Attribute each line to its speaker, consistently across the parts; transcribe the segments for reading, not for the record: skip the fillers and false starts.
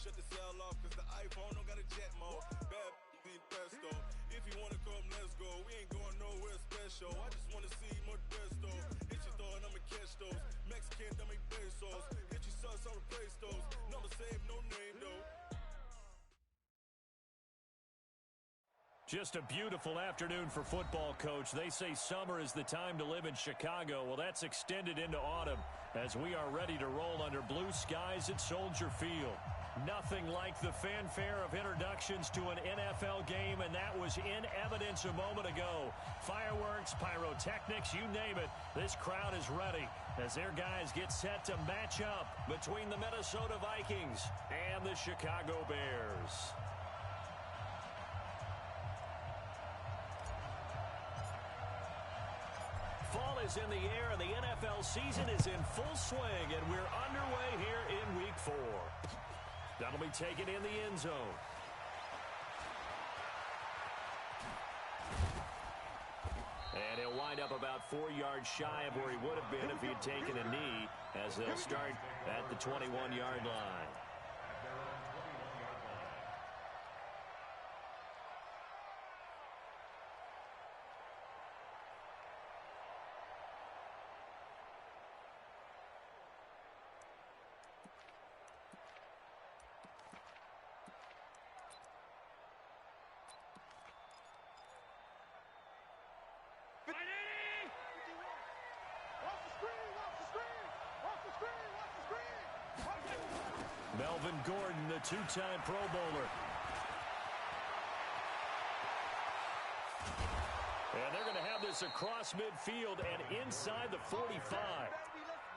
Speaker 1: shut the cell off cause the iPhone don't got a jet mode. Bad pesto. If you wanna come, let's go. We ain't going nowhere special. I just wanna see more desto. Hit your throw and I'ma catch those. Mexican, dummy pesos. Hit your sus on the play stores. Number save, no name though.
Speaker 2: Just a beautiful afternoon for football, Coach. They say summer is the time to live in Chicago. Well, that's extended into autumn as we are ready to roll under blue skies at Soldier Field. Nothing like the fanfare of introductions to an NFL game, and that was in evidence a moment ago. Fireworks, pyrotechnics, you name it. This crowd is ready as their guys get set to match up between the Minnesota Vikings and the Chicago Bears. Fall is in the air, and the NFL season is in full swing, and we're underway here in Week 4. That'll be taken in the end zone. And he'll wind up about 4 yards shy of where he would have been if he had taken a knee, as they'll start at the 21-yard line. Melvin Gordon, the two-time Pro Bowler. And they're going to have this across midfield and inside the 45.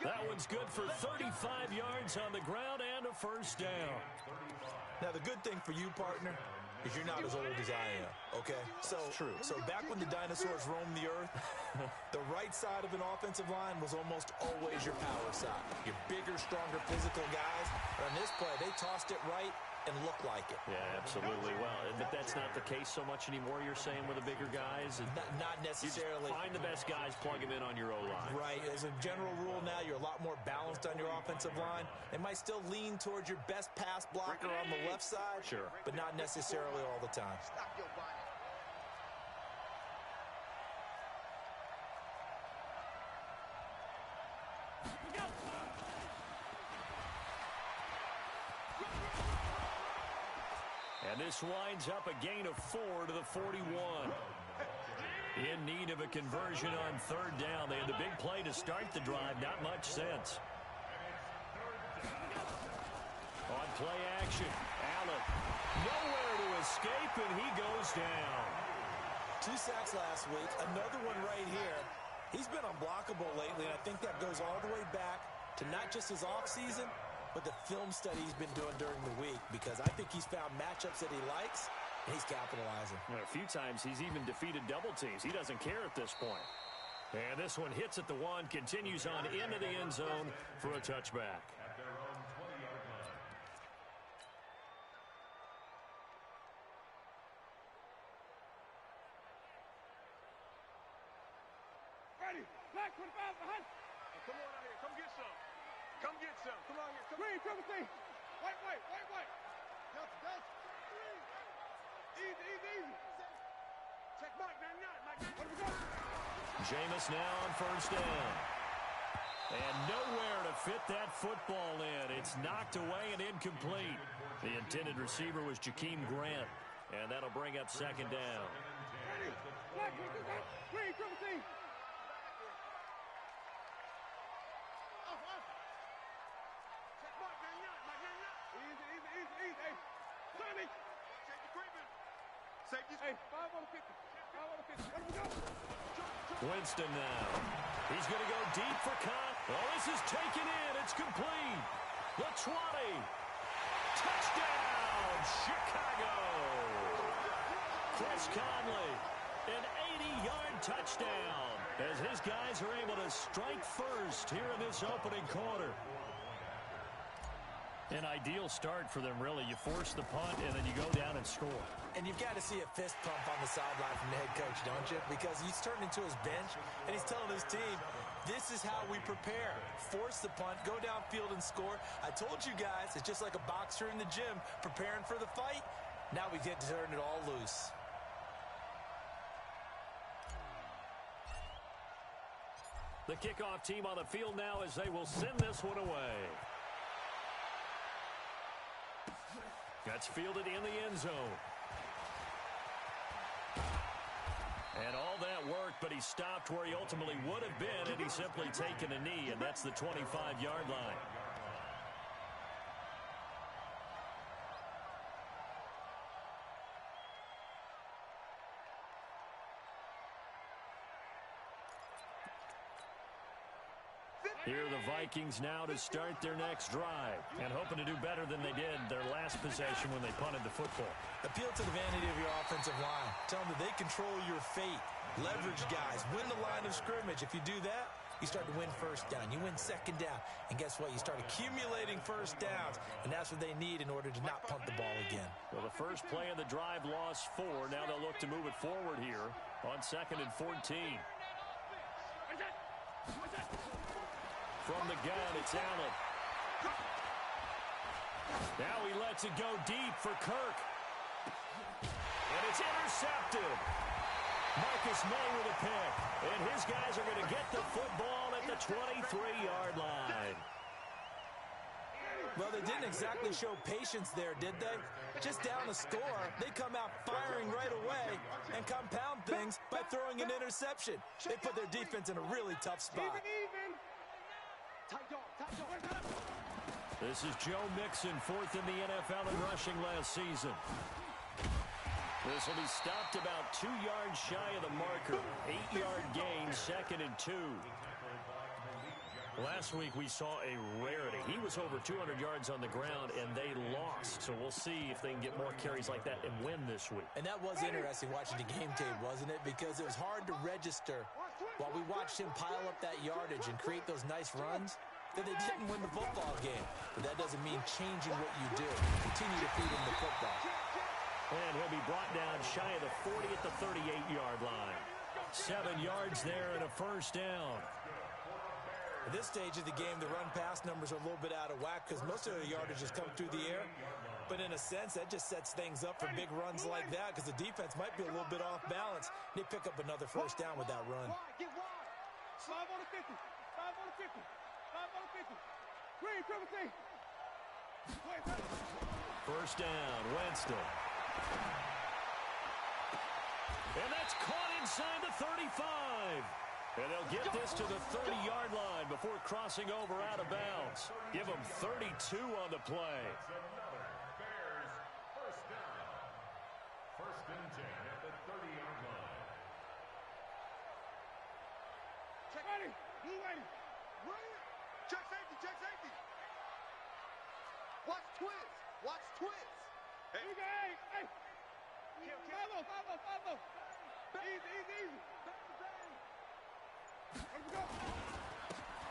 Speaker 2: That one's good for 35 yards on the ground and a first down.
Speaker 3: Now, the good thing for you, partner, is you're not as old as I am, okay? So back when the dinosaurs roamed the earth, the right side of an offensive line was almost always your power side. Your bigger, stronger physical guys. But on this play, they tossed it right and looked like it.
Speaker 2: Yeah, absolutely. Well, but that's not the case so much anymore, you're saying, with the bigger guys?
Speaker 3: Not necessarily.
Speaker 2: Find the best guys, plug them in on your O-line.
Speaker 3: Right. As a general rule now, you're a lot more balanced on your offensive line. They might still lean towards your best pass blocker on the left side,
Speaker 2: sure,
Speaker 3: but not necessarily all the time.
Speaker 4: Stop your bonnet.
Speaker 2: And this winds up a gain of 4 to the 41. In need of a conversion on third down. They had the big play to start the drive. Not much sense. On play action, Allen nowhere to escape, and he goes down.
Speaker 3: 2 sacks last week. Another one right here. He's been unblockable lately, and I think that goes all the way back to not just his offseason, but the film study he's been doing during the week, because I think he's found matchups that he likes, and he's capitalizing.
Speaker 2: And a few times he's even defeated double teams. He doesn't care at this point. And this one hits at the 1, continues on into the end zone for a touchback.
Speaker 5: Ready, black 25 behind. Oh, come on out here, come get some. Come get some. Come on here. Come Green, Timothy. White. Delta. Easy. Check Mike, 99. What do we got?
Speaker 2: Jameis now on first down. And nowhere to fit that football in. It's knocked away and incomplete. The intended receiver was Jakeem Grant. And that'll bring up second down.
Speaker 5: Ready. Black, Green, Timothy. Hey, 5 on the 50. 5 on the 50. What do we go?
Speaker 2: Winston now. He's going to go deep for Con. Oh, this is taken in. It's complete. The 20. Touchdown, Chicago. Chris Conley, an 80-yard touchdown, as his guys are able to strike first here in this opening quarter. An ideal start for them, really. You force the punt, and then you go down and score.
Speaker 3: And you've got to see a fist pump on the sideline from the head coach, don't you? Because he's turned into his bench, and he's telling his team, this is how we prepare. Force the punt, go downfield and score. I told you guys, it's just like a boxer in the gym preparing for the fight. Now we get to turn it all loose.
Speaker 2: The kickoff team on the field now as they will send this one away. That's fielded in the end zone. And all that work, but he stopped where he ultimately would have been, and he's simply taken a knee, and that's the 25-yard line. Here are the Vikings now to start their next drive and hoping to do better than they did their last possession when they punted the football.
Speaker 3: Appeal to the vanity of your offensive line. Tell them that they control your fate. Leverage guys. Win the line of scrimmage. If you do that, you start to win first down. You win second down. And guess what? You start accumulating first downs. And that's what they need in order to not punt the ball again.
Speaker 2: Well, the first play of the drive lost 4. Now they'll look to move it forward here on 2nd and 14. From the gun, it's Allen. Now he lets it go deep for Kirk. And it's intercepted. Marcus May with a pick. And his guys are going to get the football at the 23-yard line.
Speaker 3: Well, they didn't exactly show patience there, did they? Just down the score, they come out firing right away and compound things by throwing an interception. They put their defense in a really tough spot.
Speaker 2: This is Joe Mixon, 4th in the NFL in rushing last season. This will be stopped about 2 yards shy of the marker. 8-yard gain, 2nd and 2. Last week we saw a rarity. He was over 200 yards on the ground, and they lost. So we'll see if they can get more carries like that and win this week.
Speaker 3: And that was interesting watching the game tape, wasn't it? Because it was hard to register while we watched him pile up that yardage and create those nice runs that they didn't win the football game. But that doesn't mean changing what you do. Continue to feed him the football.
Speaker 2: And he'll be brought down shy of the 40 at the 38-yard line. 7 yards there and a first down.
Speaker 3: At this stage of the game, the run-pass numbers are a little bit out of whack because most of their yardage has come through the air. But in a sense, that just sets things up for big runs like that because the defense might be a little bit off balance. They pick up another first down with that run.
Speaker 5: 5 on the 50. 5 on the 50. 5 on the 50. Green, triple T.
Speaker 2: First down, Winston. And that's caught inside the 35. And they'll get this to the 30-yard line before crossing over out of bounds. Give them 32 on the play.
Speaker 4: Bears, first down. 1st and 10 at the 30-yard line.
Speaker 5: Check ready. Blue ready. Check safety. Check safety. Watch twist. Watch twist. Hey. Hey. Follow. Easy.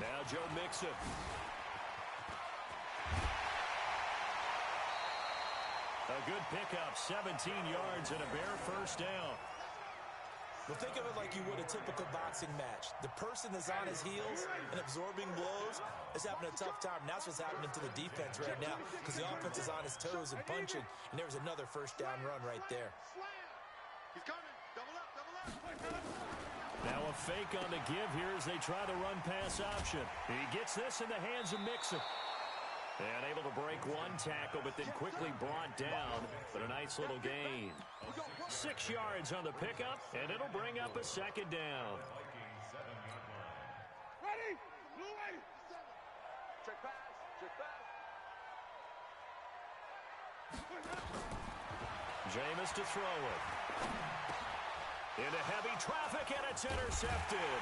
Speaker 2: Now Joe Mixon. A good pickup, 17 yards and a bare first down.
Speaker 3: Well, think of it like you would a typical boxing match. The person that's on his heels and absorbing blows is having a tough time. And that's what's happening to the defense right now because the offense is on his toes and punching. And there's another first down run right there.
Speaker 5: He's coming. Double up.
Speaker 2: Now a fake on the give here as they try the run-pass option. He gets this in the hands of Mixon. And able to break one tackle, but then quickly brought down. But a nice little gain. 6 yards on the pickup, and it'll bring up a second down.
Speaker 5: Ready. Blue ready. Check pass.
Speaker 2: Jameis to throw it. Into heavy traffic, and it's intercepted.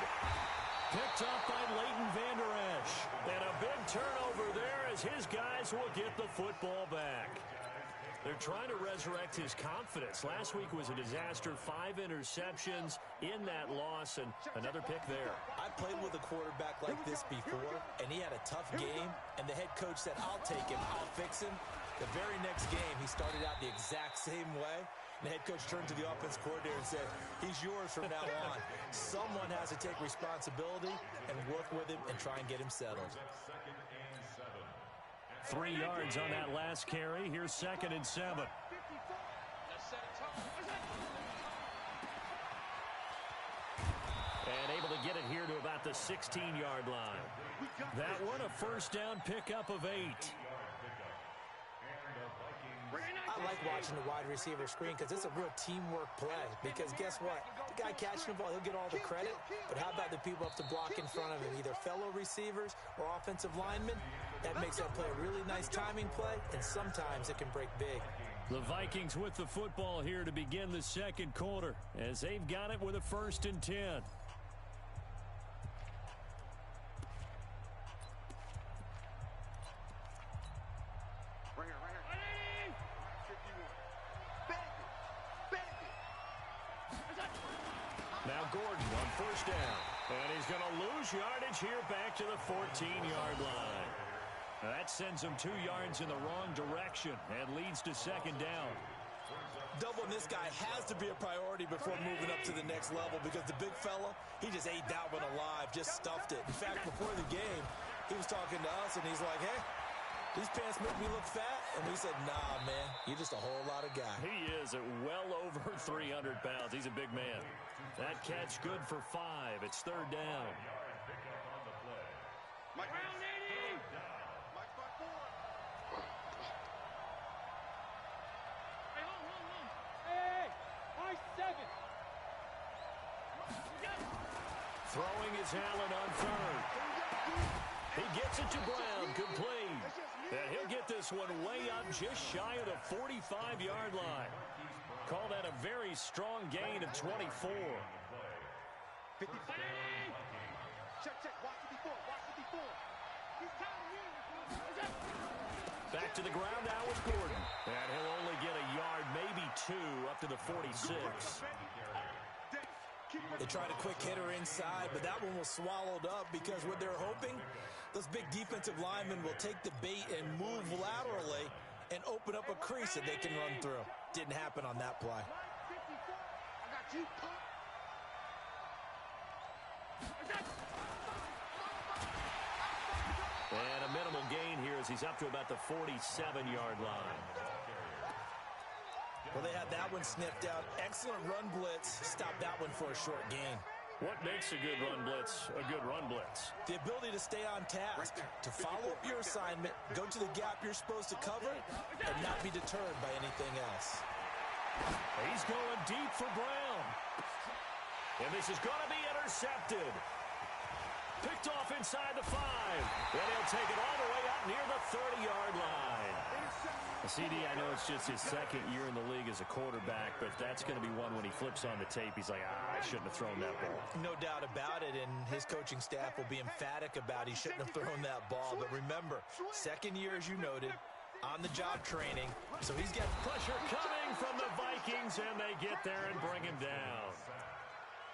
Speaker 2: Picked up by Leighton Vander Esch. And a big turnover there as his guys will get the football back. They're trying to resurrect his confidence. Last week was a disaster. 5 interceptions in that loss, and another pick there.
Speaker 3: I played with a quarterback like this before, and he had a tough game, and the head coach said, I'll take him, I'll fix him. The very next game, he started out the exact same way. And the head coach turned to the offense coordinator and said, he's yours from now on. Someone has to take responsibility and work with him and try and get him settled.
Speaker 2: 3 yards on that last carry. Here's 2nd and 7. And able to get it here to about the 16-yard line. That one a first down pickup of 8.
Speaker 3: I like watching the wide receiver screen because it's a real teamwork play. Because guess what? The guy catching the ball, he'll get all the credit. But how about the people up to block in front of him, either fellow receivers or offensive linemen? That makes that play a really nice timing play, and sometimes it can break big.
Speaker 2: The Vikings with the football here to begin the second quarter as they've got it with a 1st and 10. Now Gordon on first down. And he's going to lose yardage here back to the 14-yard line. That sends him 2 yards in the wrong direction and leads to 2nd down.
Speaker 3: Doubling this guy has to be a priority before moving up to the next level because the big fella, he just ate that one alive, just stuffed it. In fact, before the game, he was talking to us, and he's like, hey, these pants make me look fat? And we said, nah, man, you're just a whole lot of guy.
Speaker 2: He is at well over 300 pounds. He's a big man. That catch good for 5. It's 3rd down.
Speaker 5: Mike, round 80. Mike, 5-4. Hey, hold. Hey, Mike, 7.
Speaker 2: Throwing is Allen on 3rd. He gets it to Brown, complete. And he'll get this one way up just shy of the 45-yard line. Call that a very strong gain of 24.
Speaker 5: 55. Check. Watch 54. He's tired of
Speaker 2: Back to the ground now with Gordon. And he'll only get a yard, maybe 2, up to the 46.
Speaker 3: They tried a quick hitter inside, but that one was swallowed up because what they're hoping, those big defensive linemen will take the bait and move laterally and open up a crease that they can run through. Didn't happen on that play.
Speaker 2: And a minimal gain here as he's up to about the 47-yard line.
Speaker 3: Well, they had that one sniffed out. Excellent run blitz. Stopped that one for a short gain.
Speaker 2: What makes a good run blitz a good run blitz?
Speaker 3: The ability to stay on task, to follow up your assignment, go to the gap you're supposed to cover, and not be deterred by anything else.
Speaker 2: He's going deep for Brown. And this is going to be intercepted. Picked off inside the 5. And he'll take it all the way up near the 30-yard line. CD, I know it's just his 2nd year in the league as a quarterback, but that's going to be one when he flips on the tape. He's like, I shouldn't have thrown that ball.
Speaker 3: No doubt about it, and his coaching staff will be emphatic about he shouldn't have thrown that ball. But remember, 2nd year, as you noted, on-the-job training, so he's got
Speaker 2: pressure coming from the Vikings, and they get there and bring him down.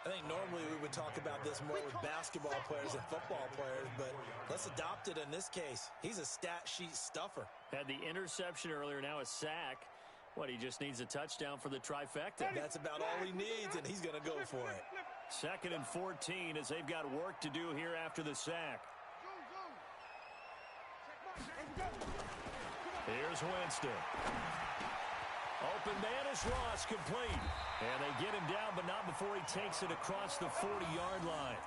Speaker 3: I think normally we would talk about this more with basketball players and football players, but let's adopt it in this case. He's a stat sheet stuffer.
Speaker 2: Had the interception earlier, now a sack. What, he just needs a touchdown for the trifecta.
Speaker 3: That's about all he needs, and he's going to go for it.
Speaker 2: 2nd and 14 as they've got work to do here after the sack. Here's Winston. Open man is Ross, complete. And they get him down, but not before he takes it across the 40-yard line.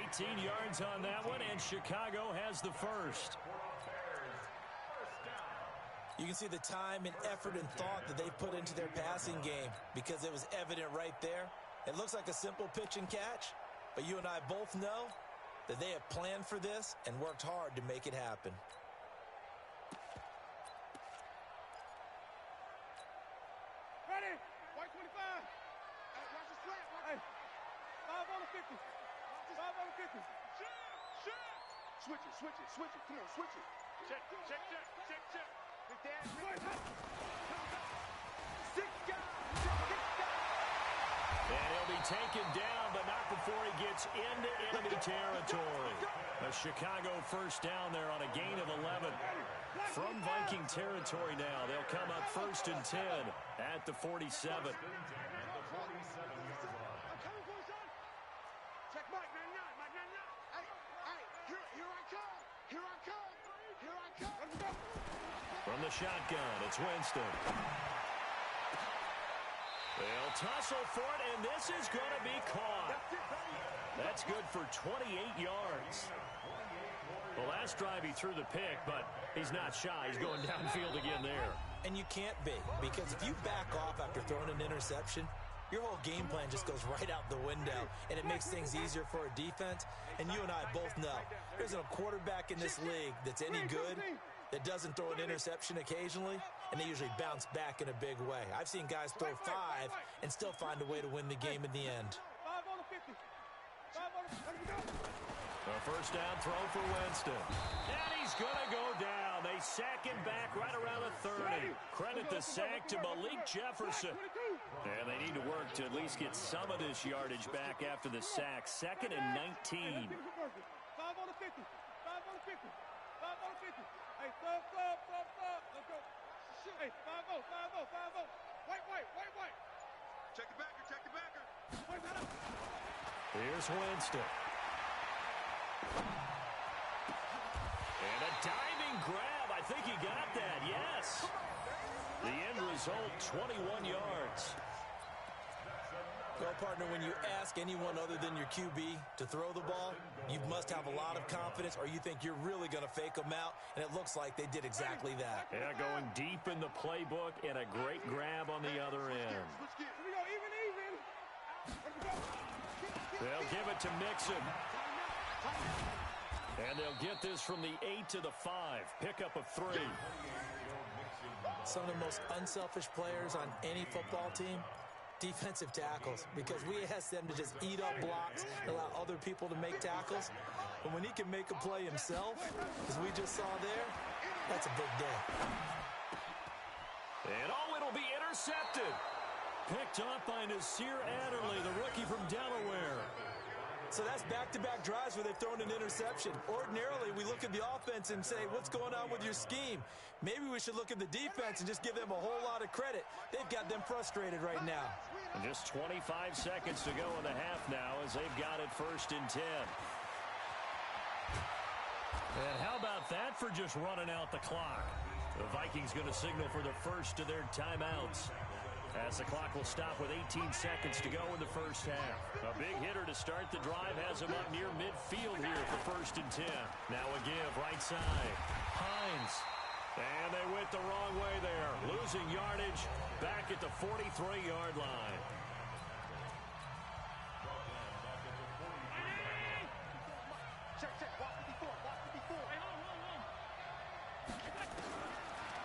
Speaker 2: 18 yards on that one, and Chicago has the first.
Speaker 3: You can see the time and effort and thought that they put into their passing game because it was evident right there. It looks like a simple pitch and catch, but you and I both know that they have planned for this and worked hard to make it happen.
Speaker 5: Ready? White 25. Hey, watch the slant. Hey, 5 on the 50. 5 on the 50. Shot. Switch it. Come on, switch it. Check.
Speaker 2: And he'll be taken down, but not before he gets into enemy territory. A Chicago first down there on a gain of 11. From Viking territory now, they'll come up 1st and 10 at the 47.
Speaker 5: Check Mike 99, Mike 99. Hey, here I come. Here I come. Here I come.
Speaker 2: From the shotgun, it's Winston. They'll tussle for it, and this is going to be caught. That's good for 28 yards. The last drive he threw the pick, but he's not shy. He's going downfield again there.
Speaker 3: And you can't be, because if you back off after throwing an interception, your whole game plan just goes right out the window, and it makes things easier for a defense. And you and I both know there isn't a quarterback in this league that's any good that doesn't throw an interception occasionally, and they usually bounce back in a big way. I've seen guys throw 5 and still find a way to win the game in the end.
Speaker 5: 5 on the 50. 5 on the 50.
Speaker 2: A first down throw for Winston. And he's going to go down. They sack him back right around the 30. Credit the sack to Malik Jefferson. And they need to work to at least get some of this yardage back after the sack. 2nd and 19.
Speaker 5: 5 on the 50. 5 on the 50. 5 on the 50. Hey, stop. Let's go. Hey, 5-0. Wait. Check the backer. Wait that up.
Speaker 2: Here's Winston. And a diving grab. I think he got that, yes. The end result, 21 yards.
Speaker 3: Well, partner, when you ask anyone other than your QB to throw the ball, you must have a lot of confidence, or you think you're really going to fake them out, and it looks like they did exactly that.
Speaker 2: Yeah, going deep in the playbook and a great grab on the other end.
Speaker 5: Here we go, even.
Speaker 2: They'll give it to Mixon. And they'll get this from the 8 to the 5. Pickup of 3.
Speaker 3: Some of the most unselfish players on any football team, defensive tackles, because we ask them to just eat up blocks and allow other people to make tackles. But when he can make a play himself, as we just saw there, that's a big day.
Speaker 2: And it'll be intercepted. Picked off by Nasir Adderley, the rookie from Delaware.
Speaker 3: So that's back-to-back drives where they've thrown an interception. Ordinarily, we look at the offense and say, what's going on with your scheme? Maybe we should look at the defense and just give them a whole lot of credit. They've got them frustrated right now.
Speaker 2: And just 25 seconds to go in the half now as they've got it 1st and 10. And how about that for just running out the clock? The Vikings going to signal for the first of their timeouts, as the clock will stop with 18 seconds to go in the first half. A big hitter to start the drive has him up near midfield here for 1st and 10. Now a give right side. Hines. And they went the wrong way there. Losing yardage back at the 43-yard line.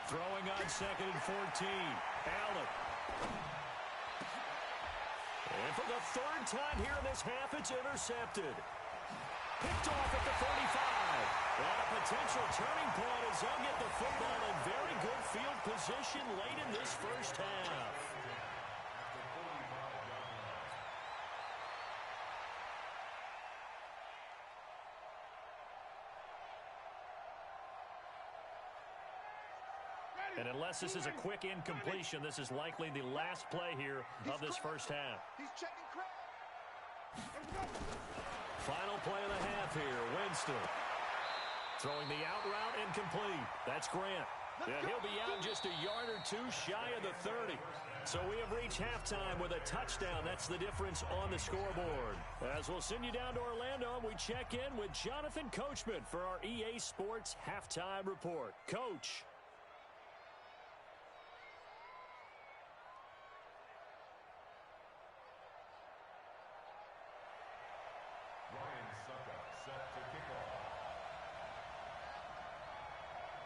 Speaker 2: Throwing on 2nd and 14. Allen. And for the 3rd time here in this half, it's intercepted. Picked off at the 35. And a potential turning point as they'll get the football in very good field position late in this first half. And unless this is a quick incompletion, this is likely the last play here of this first half.
Speaker 5: He's checking crowd.
Speaker 2: Final play of the half here, Winston. Throwing the out route incomplete. That's Grant. And he'll be out just a yard or two shy of the 30. So we have reached halftime with a touchdown. That's the difference on the scoreboard. As we'll send you down to Orlando, and we check in with Jonathan Coachman for our EA Sports Halftime Report. Coach.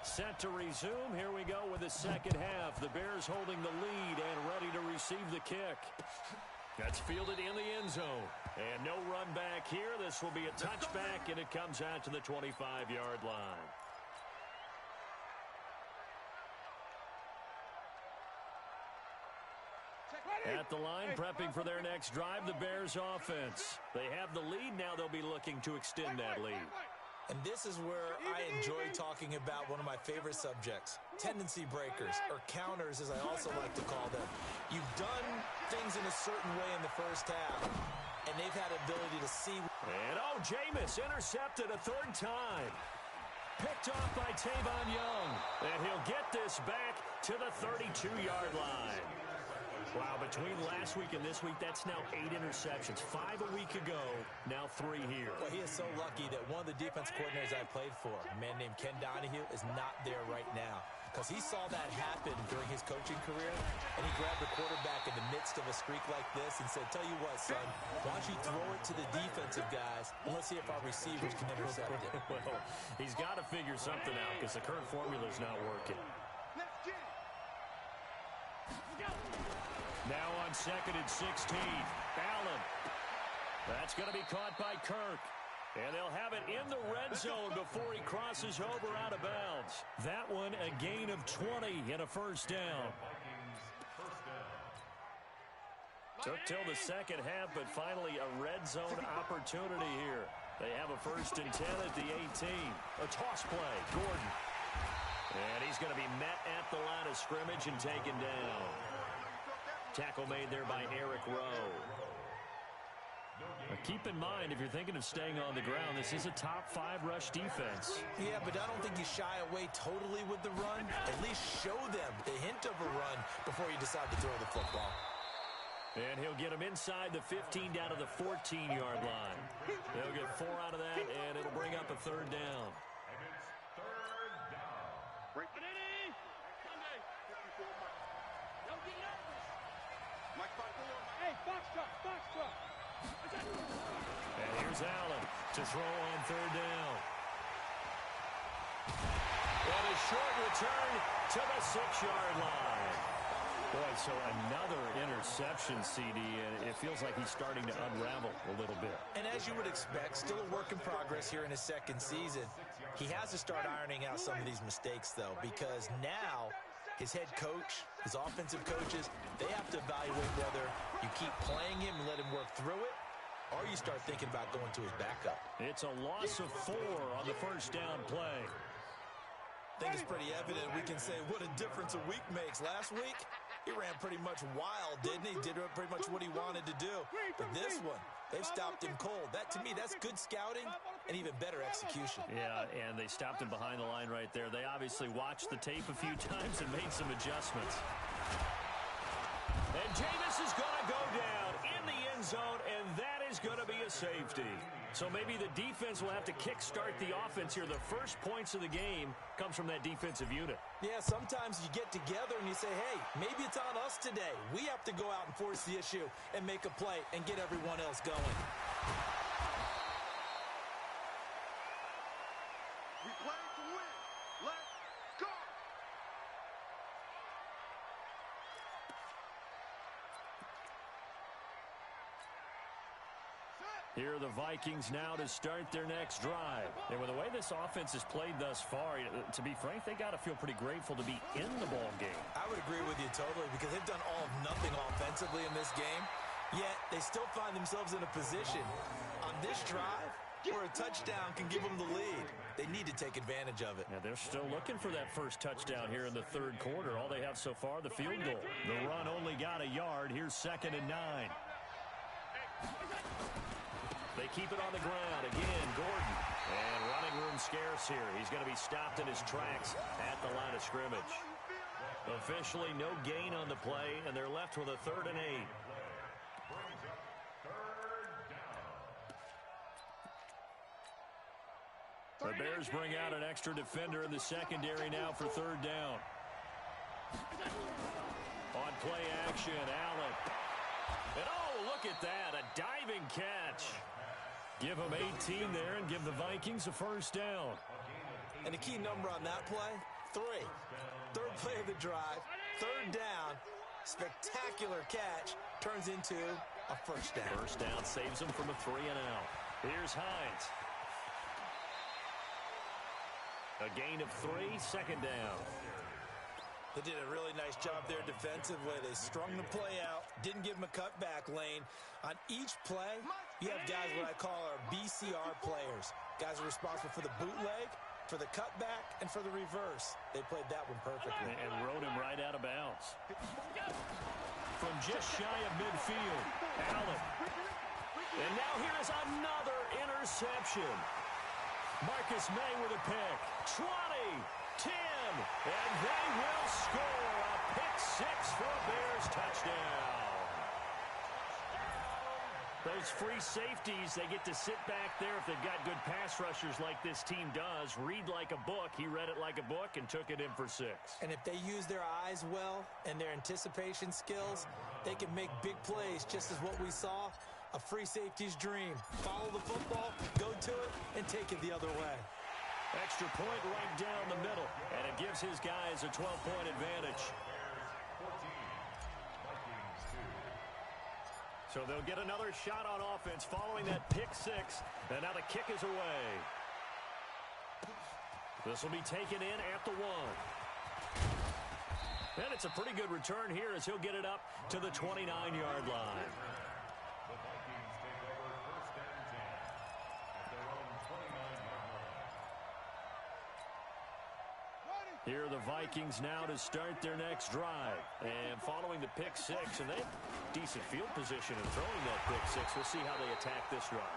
Speaker 2: Set to resume. Here we go with the second half. The Bears holding the lead and ready to receive the kick. That's fielded in the end zone. And no run back here. This will be a touchback, and it comes out to the 25-yard line. At the line, prepping for their next drive, the Bears offense. They have the lead. Now they'll be looking to extend that lead.
Speaker 3: And this is where I enjoy talking about one of my favorite subjects, tendency breakers, or counters as I also like to call them. You've done things in a certain way in the first half, and they've had ability to see.
Speaker 2: And Jameis intercepted a third time. Picked off by Tavon Young. And he'll get this back to the 32-yard line. Wow, between last week and this week, that's now 8 interceptions. 5 a week ago, now 3 here.
Speaker 3: Well, he is so lucky that one of the defense coordinators I played for, a man named Ken Donahue, is not there right now. Because he saw that happen during his coaching career, and he grabbed the quarterback in the midst of a streak like this and said, tell you what, son, why don't you throw it to the defensive guys, and let's see if our receivers can intercept it.
Speaker 2: Well, he's got to figure something out because the current formula is not working. Now on 2nd and 16, Allen. That's going to be caught by Kirk. And they'll have it in the red zone before he crosses over out of bounds. That one a gain of 20 and a first down. Took till the second half, but finally a red zone opportunity here. They have a 1st and 10 at the 18. A toss play, Gordon. And he's going to be met at the line of scrimmage and taken down. Tackle made there by Eric Rowe. Keep in mind, if you're thinking of staying on the ground, this is a top-5 rush defense.
Speaker 3: Yeah, but I don't think you shy away totally with the run. At least show them the hint of a run before you decide to throw the football.
Speaker 2: And he'll get him inside the 15 down to the 14-yard line. They'll get 4 out of that, and it'll bring up a 3rd down.
Speaker 4: And it's 3rd down.
Speaker 5: Break it in. Sunday. Don't get nervous. Mike, hey, box truck.
Speaker 2: And here's Allen to throw on 3rd down. And a short return to the 6-yard line. Boy, so another interception, CD, and it feels like he's starting to unravel a little bit.
Speaker 3: And as you would expect, still a work in progress here in his 2nd season. He has to start ironing out some of these mistakes, though, because now his head coach, his offensive coaches, they have to evaluate whether you keep playing him and let him work through it, or you start thinking about going to his backup.
Speaker 2: It's a loss of 4 on the 1st down play.
Speaker 3: I think it's pretty evident we can say what a difference a week makes. Last week, he ran pretty much wild, didn't he? Did pretty much what he wanted to do. But this one, they've stopped him cold. That, to me, that's good scouting and even better execution.
Speaker 2: Yeah, and they stopped him behind the line right there. They obviously watched the tape a few times and made some adjustments. And Jameis is going to go down in the end zone, and that is going to be a safety. So maybe the defense will have to kickstart the offense here. The first points of the game comes from that defensive unit.
Speaker 3: Yeah, sometimes you get together and you say, hey, maybe it's on us today. We have to go out and force the issue and make a play and get everyone else going.
Speaker 5: We play to win. Let's go.
Speaker 2: Here are the Vikings now to start their next drive. And with the way this offense has played thus far, to be frank, they got to feel pretty grateful to be in the ball game.
Speaker 3: I would agree with you totally because they've done all of nothing offensively in this game, yet they still find themselves in a position on this drive where a touchdown can give them the lead. They need to take advantage of it.
Speaker 2: Yeah, they're still looking for that first touchdown here in the 3rd quarter. All they have so far, the field goal. The run only got a yard. Here's 2nd and 9. They keep it on the ground. Again, Gordon. And running room scarce here. He's going to be stopped in his tracks at the line of scrimmage. Officially no gain on the play, and they're left with a 3rd and 8. The Bears bring out an extra defender in the secondary now for 3rd down. On play action, Allen. And look at that, a diving catch. Give them 18 there and give the Vikings a first down.
Speaker 3: And the key number on that play, 3. 3rd play of the drive, 3rd down, spectacular catch, turns into a first down.
Speaker 2: First down saves them from a 3 and out. Here's Hines. A gain of 3, 2nd down.
Speaker 3: They did a really nice job there defensively. They strung the play out, didn't give him a cutback lane. On each play, you have guys what I call our BCR players. Guys are responsible for the bootleg, for the cutback, and for the reverse. They played that one perfectly.
Speaker 2: And rode him right out of bounds. From just shy of midfield, Allen. And now here is another interception. Marcus May with a pick. 20, 10, and they will score a pick-6 for a Bears touchdown. Those free safeties, they get to sit back there if they've got good pass rushers like this team does. Read like a book. He read it like a book and took it in for 6.
Speaker 3: And if they use their eyes well and their anticipation skills, they can make big plays, just as what we saw. A free safety's dream. Follow the football, go to it, and take it the other way.
Speaker 2: Extra point right down the middle, and it gives his guys a 12-point advantage. So they'll get another shot on offense following that pick-6, and now the kick is away. This will be taken in at the 1. And it's a pretty good return here as he'll get it up to the 29-yard line. Here are the Vikings now to start their next drive. And following the pick-6, and they have decent field position in throwing that pick-6. We'll see how they attack this drive.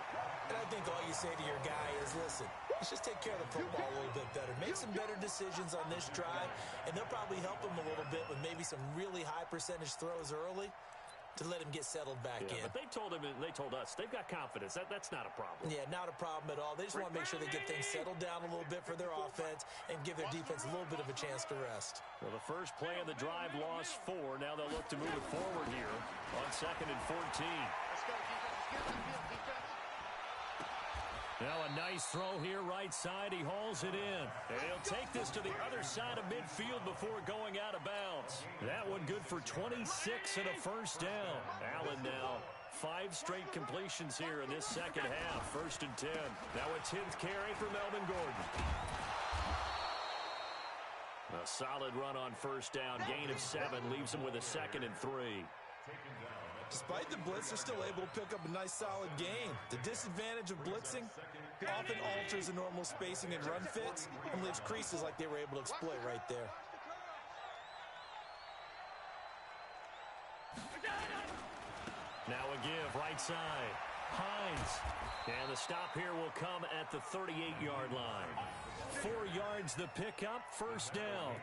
Speaker 3: And I think all you say to your guy is, listen, let's just take care of the football a little bit better. Make some better decisions on this drive, and they'll probably help him a little bit with maybe some really high percentage throws early to let him get settled back in.
Speaker 2: But they told him, and they told us, they've got confidence. That's not a problem.
Speaker 3: Yeah, not a problem at all. They just want to make sure they get things settled down a little bit for their offense and give their defense a little bit of a chance to rest.
Speaker 2: Well, the first play of the drive lost 4. Now they'll look to move it forward here on 2nd and 14.
Speaker 5: Let's go, defense. Defense.
Speaker 2: Now a nice throw here, right side. He hauls it in. And he'll take this to the other side of midfield before going out of bounds. That one good for 26 and a first down. Allen now 5 straight completions here in this second half. 1st and 10. Now a 10th carry for Melvin Gordon. A solid run on first down. Gain of 7 leaves him with a 2nd and 3.
Speaker 3: Despite the blitz, they're still able to pick up a nice solid gain. The disadvantage of blitzing often alters the normal spacing and run fits and leaves creases like they were able to exploit right there.
Speaker 2: Now a give, right side. Hines. And the stop here will come at the 38-yard line. 4 yards the pickup, first down.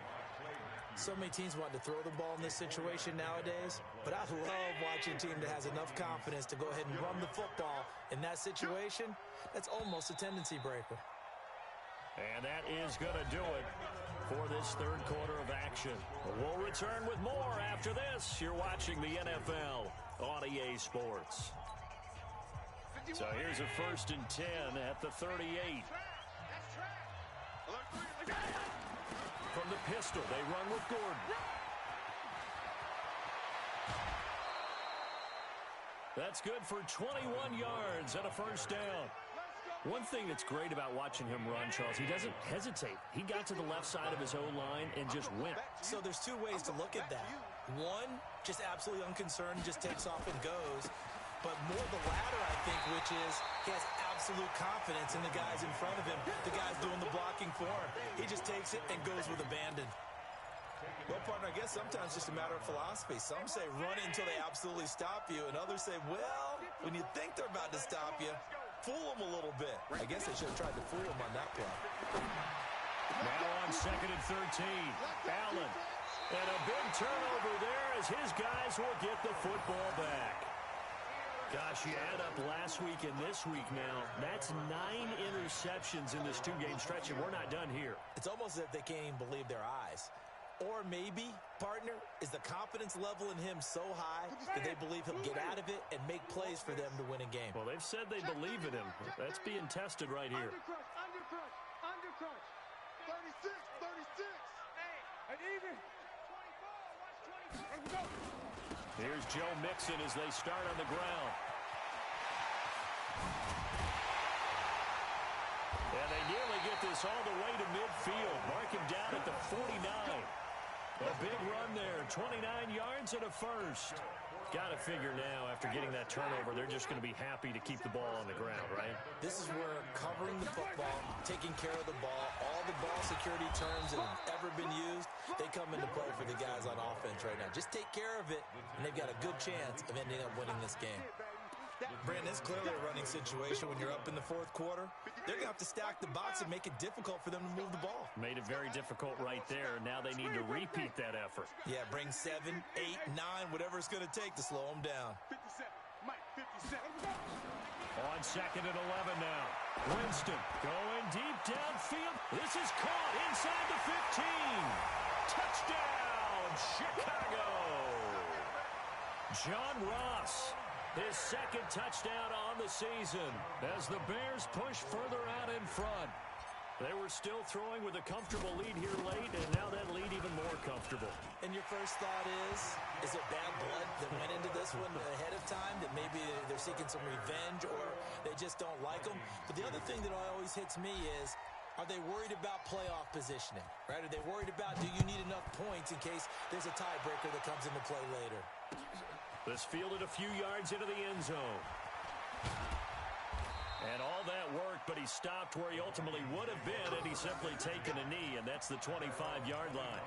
Speaker 3: So many teams want to throw the ball in this situation nowadays, but I love watching a team that has enough confidence to go ahead and run the football. In that situation, that's almost a tendency breaker.
Speaker 2: And that is going to do it for this third quarter of action. We'll return with more after this. You're watching the NFL on EA Sports. So here's a 1st and 10 at the 38. From the pistol, they run with Gordon. That's good for 21 yards and a first down. One thing that's great about watching him run, Charles, he doesn't hesitate. He got to the left side of his O-line and just went.
Speaker 3: So there's 2 ways to look at that. One, just absolutely unconcerned, just takes off and goes. But more the latter, I think, which is he has absolute confidence in the guys in front of him, the guys doing the blocking for him. He just takes it and goes with abandon. Well, partner, I guess sometimes it's just a matter of philosophy. Some say run until they absolutely stop you, and others say, well, when you think they're about to stop you, fool them a little bit. I guess they should have tried to fool them on that play.
Speaker 2: Now on 2nd and 13, Allen. And a big turnover there as his guys will get the football back. Gosh, you add up last week and this week now. That's 9 interceptions in this 2-game stretch, and we're not done here.
Speaker 3: It's almost as if they can't even believe their eyes. Or maybe, partner, is the confidence level in him so high that they believe he'll get out of it and make plays for them to win a game.
Speaker 2: Well, they've said they believe in him. That's being tested right here.
Speaker 5: Undercrush. 36. Hey, and even. 24. Let's go.
Speaker 2: Here's Joe Mixon as they start on the ground. And they nearly get this all the way to midfield. Mark him down at the 49. A big 29 yards and a first. Got to figure now, after getting that turnover, they're just going to be happy to keep the ball on the ground, right?
Speaker 3: This is where covering the football, taking care of the ball, all the ball security terms that have ever been used, they come into play for the guys on offense right now. Just take care of it, and they've got a good chance of ending up winning this game. Brandon, it's clearly a running situation when you're up in the fourth quarter. They're going to have to stack the box and make it difficult for them to move the ball.
Speaker 2: Made it very difficult right there. Now they need to repeat that effort.
Speaker 3: Yeah, bring 7, 8, 9, whatever it's going to take to slow them down.
Speaker 5: 57. Mike, 57.
Speaker 2: On 2nd and 11 now. Winston going deep downfield. This is caught inside the 15. Touchdown, Chicago. John Ross, his second touchdown on the season as the Bears push further out in front. They were still throwing with a comfortable lead here late, and now that lead even more comfortable.
Speaker 3: And your first thought is it bad blood that went into this one ahead of time, that maybe they're seeking some revenge or they just don't like them? But the other thing that always hits me is, are they worried about playoff positioning, right? Are they worried about, do you need enough points in case there's a tiebreaker that comes into play later?
Speaker 2: This fielded a few yards into the end zone. And all that worked, but he stopped where he ultimately would have been had he simply taken a knee, and that's the 25-yard line.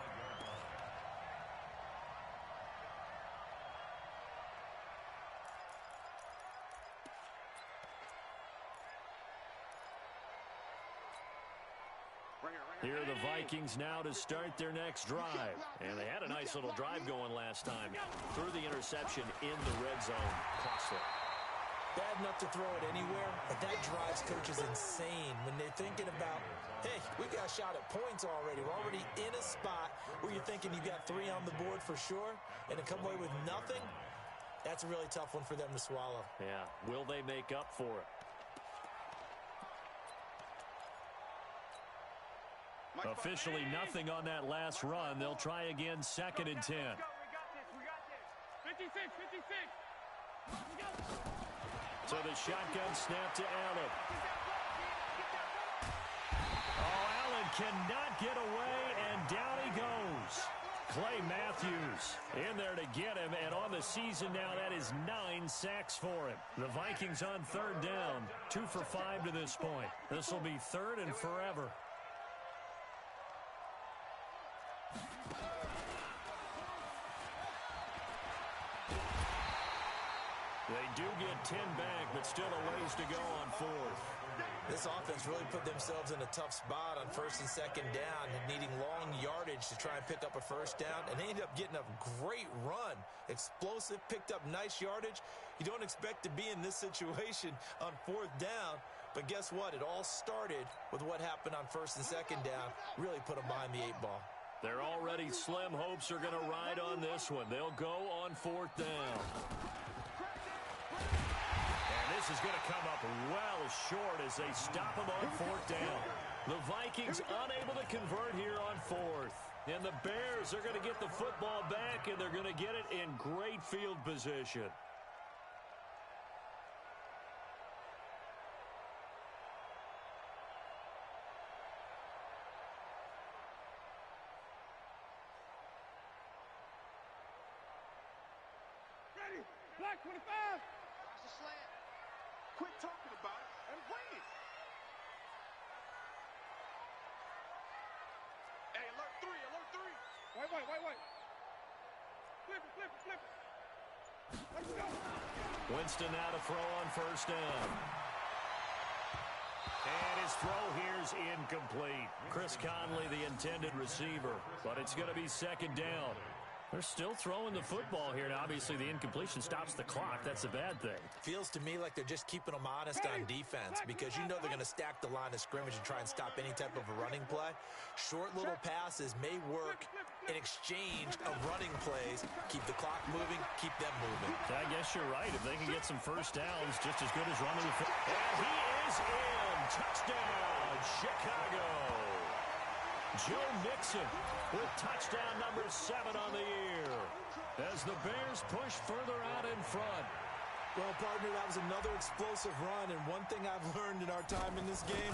Speaker 2: Here are the Vikings now to start their next drive. And they had a nice little drive going last time. Threw the interception in the red zone. Costly.
Speaker 3: Bad enough to throw it anywhere, but that drives coaches insane when they're thinking about, hey, we got a shot at points already. We're already in a spot where you're thinking you got 3 on the board for sure, and to come away with nothing, that's a really tough one for them to swallow.
Speaker 2: Yeah, will they make up for it? Officially nothing on that last run. They'll try again, 2nd and 10.
Speaker 5: We got this. 56, 56.
Speaker 2: So the shotgun snap to Allen. Oh, Allen cannot get away, and down he goes. Clay Matthews in there to get him, and on the season now, that is 9 sacks for him. The Vikings on 3rd down, 2 for 5 to this point. This will be 3rd and forever. They do get 10 back, but still a ways to go on 4th.
Speaker 3: This offense really put themselves in a tough spot on 1st and 2nd down, needing long yardage to try and pick up a 1st down, and they ended up getting a great run. Explosive, picked up nice yardage. You don't expect to be in this situation on 4th down, but guess what? It all started with what happened on 1st and 2nd down. Really put them behind the 8 ball.
Speaker 2: Their already slim hopes are going to ride on this one. They'll go on 4th down. And this is going to come up well short as they stop him on 4th down. The Vikings unable to convert here on 4th. And the Bears are going to get the football back, and they're going to get it in great field position.
Speaker 5: Ready. Black 25. Watch the slant. Quit talking about it and wing it. Hey, alert 3, alert 3. Wait. Flip it. Let's go.
Speaker 2: Winston now to throw on 1st down. And his throw here's incomplete. Chris Conley, the intended receiver, but it's going to be 2nd down. They're still throwing the football here. Now, obviously, the incompletion stops the clock. That's a bad thing.
Speaker 3: Feels to me like they're just keeping them honest on defense because you know they're going to stack the line of scrimmage and try and stop any type of a running play. Short little passes may work in exchange of running plays. Keep the clock moving, keep them moving.
Speaker 2: I guess you're right. If they can get some 1st downs, just as good as running the football. And he is in. Touchdown, Chicago. Joe Mixon with touchdown number 7 on the year as the Bears push further out in front.
Speaker 3: Well, partner, that was another explosive run, and one thing I've learned in our time in this game,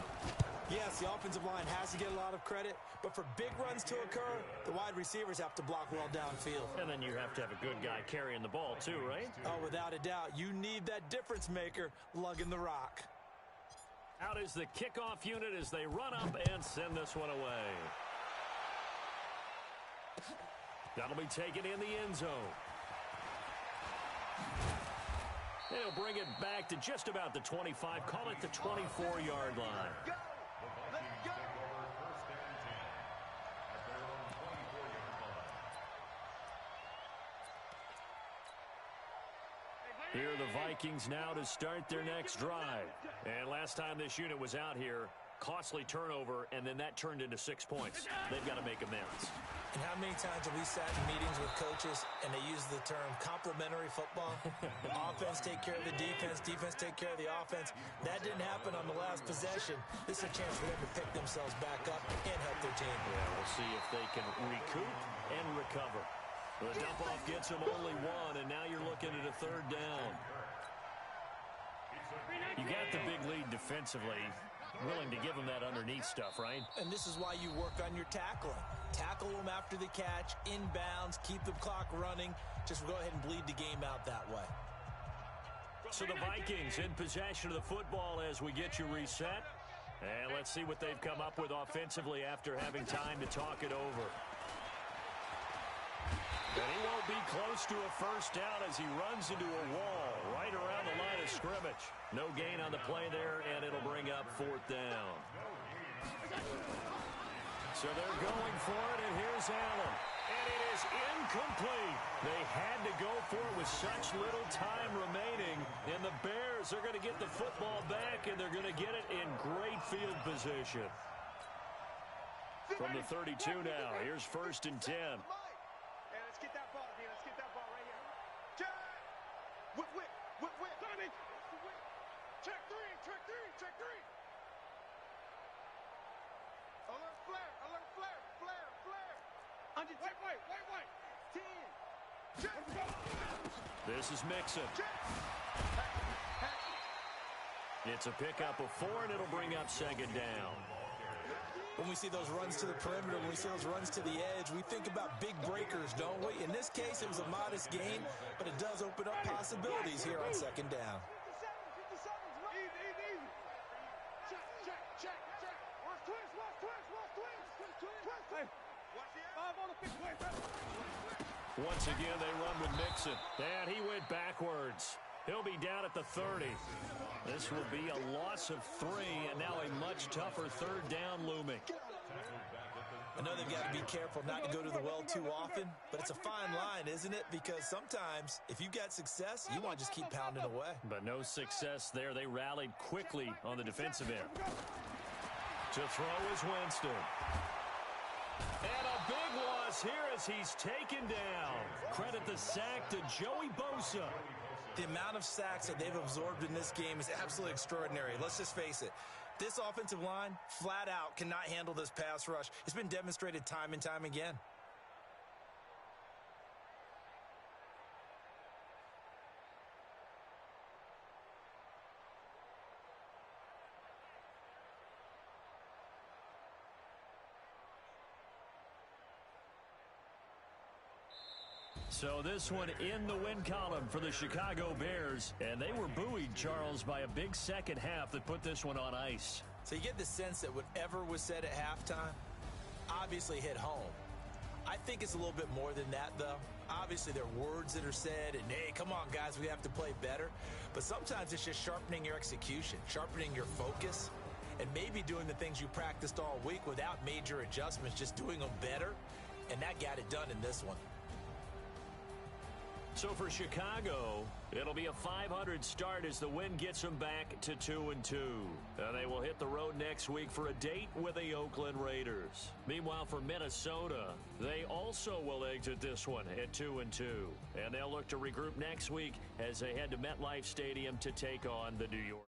Speaker 3: yes, the offensive line has to get a lot of credit, but for big runs to occur, the wide receivers have to block well downfield.
Speaker 2: And then you have to have a good guy carrying the ball too, right?
Speaker 3: Oh, without a doubt. You need that difference maker lugging the rock.
Speaker 2: Out is the kickoff unit as they run up and send this one away. That'll be taken in the end zone. They'll bring it back to just about the 25. Call it the 24-yard line.
Speaker 5: Go! Let's go!
Speaker 2: Here are the Vikings now to start their next drive. And last time this unit was out here, costly turnover, and then that turned into 6 points. They've got to make amends.
Speaker 3: And how many times have we sat in meetings with coaches and they use the term complementary football? Offense take care of the defense, defense take care of the offense. That didn't happen on the last possession. This is a chance for them to pick themselves back up and help their team.
Speaker 2: Yeah, we'll see if they can recoup and recover. The dump-off gets them only one, and now you're looking at a third down. You got the big lead defensively. Willing to give them that underneath stuff, right?
Speaker 3: And this is why you work on your tackling. Tackle them after the catch, inbounds, keep the clock running. Just go ahead and bleed the game out that way.
Speaker 2: So the Vikings in possession of the football as we get you reset. And let's see what they've come up with offensively after having time to talk it over. And he won't be close to a first down as he runs into a wall right around the line of scrimmage. No gain on the play there, and it'll bring up fourth down. So they're going for it, and here's Allen. And it is incomplete. They had to go for it with such little time remaining. And the Bears are going to get the football back, and they're going to get it in great field position. From the 32 now, here's 1st and 10.
Speaker 5: Let's get that ball, D. Let's get that ball right here. Check! Whip. Donnie! Check three! Alert flare! Under white! 10! Check!
Speaker 2: This is Mixon. It's a pickup of 4, and it'll bring up 2nd down.
Speaker 3: When we see those runs to the perimeter, when we see those runs to the edge, we think about big breakers, don't we? In this case, it was a modest gain, but it does open up possibilities here on 2nd down.
Speaker 5: 57, easy. Check. Watch twist. Hey, watch the 5 on the 5.
Speaker 2: Once again, they run with Mixon. And he went backwards. He'll be down at the 30. This will be a loss of 3, and now a much tougher 3rd down looming.
Speaker 3: I know they've got to be careful not to go to the well too often, but it's a fine line, isn't it? Because sometimes, if you've got success, you want to just keep pounding away.
Speaker 2: But no success there. They rallied quickly on the defensive end. To throw is Winston. And a big loss here as he's taken down. Credit the sack to Joey Bosa.
Speaker 3: The amount of sacks that they've absorbed in this game is absolutely extraordinary. Let's just face it. This offensive line, flat out, cannot handle this pass rush. It's been demonstrated time and time again.
Speaker 2: So this one in the win column for the Chicago Bears. And they were buoyed, Charles, by a big second half that put this one on ice.
Speaker 3: So you get the sense that whatever was said at halftime obviously hit home. I think it's a little bit more than that, though. Obviously, there are words that are said, and, hey, come on, guys, we have to play better. But sometimes it's just sharpening your execution, sharpening your focus, and maybe doing the things you practiced all week without major adjustments, just doing them better. And that got it done in this one.
Speaker 2: So for Chicago, it'll be a .500 start as the win gets them back to 2-2. They will hit the road next week for a date with the Oakland Raiders. Meanwhile, for Minnesota, they also will exit this one at 2-2. And they'll look to regroup next week as they head to MetLife Stadium to take on the New York.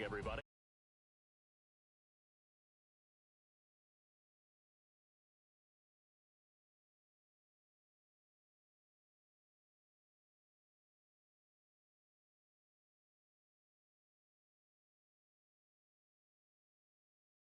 Speaker 2: Everybody.